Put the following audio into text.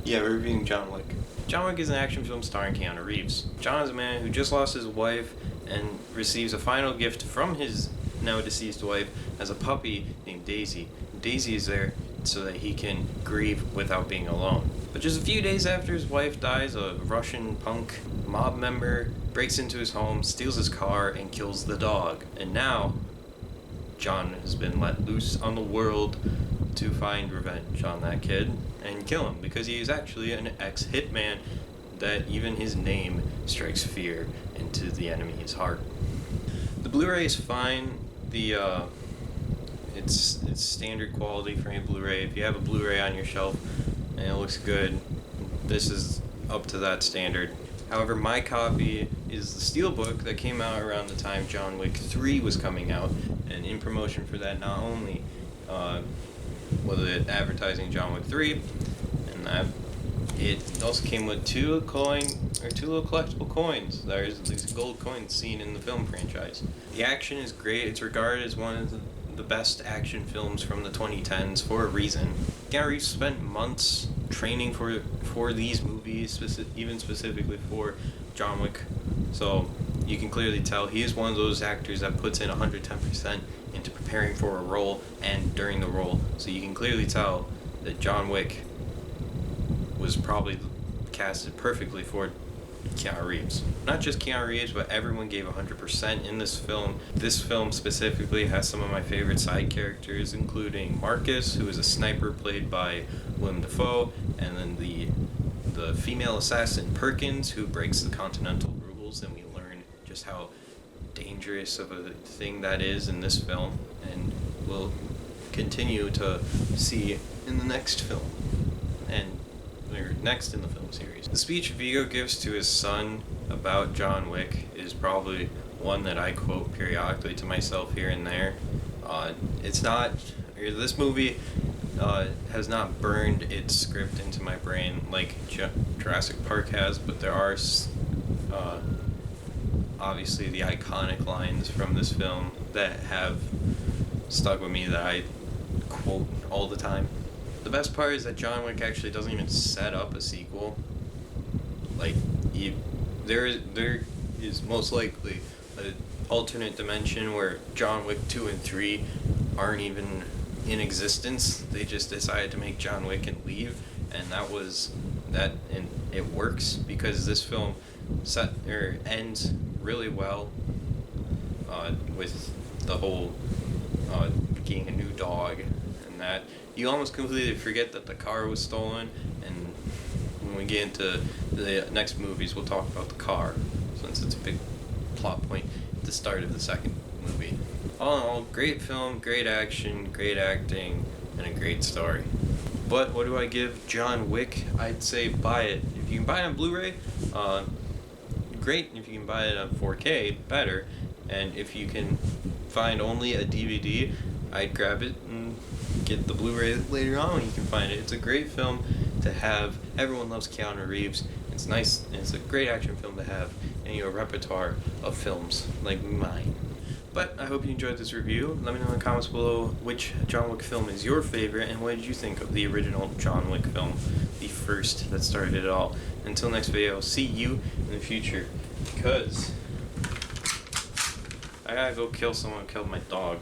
Yeah, we're reviewing John Wick. John Wick is an action film starring Keanu Reeves. John is a man who just lost his wife and receives a final gift from his now deceased wife as a puppy named Daisy. Daisy is there so that he can grieve without being alone. But just a few days after his wife dies, a Russian punk mob member breaks into his home, steals his car, and kills the dog. And now, John has been let loose on the world to find revenge on that kid and kill him, because he is actually an ex-hitman that even his name strikes fear into the enemy's heart. The Blu-ray is fine. It's standard quality for any Blu-ray. If you have a Blu-ray on your shelf and it looks good, this is up to that standard. However, my copy is the Steelbook that came out around the time John Wick 3 was coming out, and in promotion for that, not only was it advertising John Wick 3, and that it also came with two little collectible coins. There's these gold coins seen in the film franchise. The action is great. It's regarded as one of the best action films from the 2010s for a reason. Keanu Reeves spent months training for these movies, even specifically for John Wick. So you can clearly tell he is one of those actors that puts in 110% into preparing for a role and during the role. So you can clearly tell that John Wick was probably casted perfectly for Keanu Reeves. Not just Keanu Reeves, but everyone gave 100% in this film. This film specifically has some of my favorite side characters, including Marcus, who is a sniper played by Willem Dafoe, and then the female assassin Perkins, who breaks the continental rules, and we learn just how dangerous of a thing that is in this film, and we'll continue to see in the next film, and next in the film series. The speech Viggo gives to his son about John Wick is probably one that I quote periodically to myself here and there. This movie has not burned its script into my brain like Jurassic Park has, but there are obviously the iconic lines from this film that have stuck with me that I quote all the time. The best part is that John Wick actually doesn't even set up a sequel. There is most likely an alternate dimension where John Wick 2 and 3 aren't even in existence. They just decided to make John Wick and leave, and and it works because this film ends really well with the whole getting a new dog, and that you almost completely forget that the car was stolen. And when we get into the next movies, we'll talk about the car, since it's a big plot point at the start of the second movie. All in all, great film, great action, great acting, and a great story. But what do I give John Wick? I'd say buy it. If you can buy it on Blu-ray, great. If you can buy it on 4K, better. And if you can find only a DVD, I'd grab it and get the Blu-ray later on when you can find it. It's a great film to have. Everyone loves Keanu Reeves. It's nice, and it's a great action film to have in your repertoire of films like mine. But I hope you enjoyed this review. Let me know in the comments below which John Wick film is your favorite, and what did you think of the original John Wick film, the first that started it all. Until next video, see you in the future, because I gotta go kill someone who killed my dog.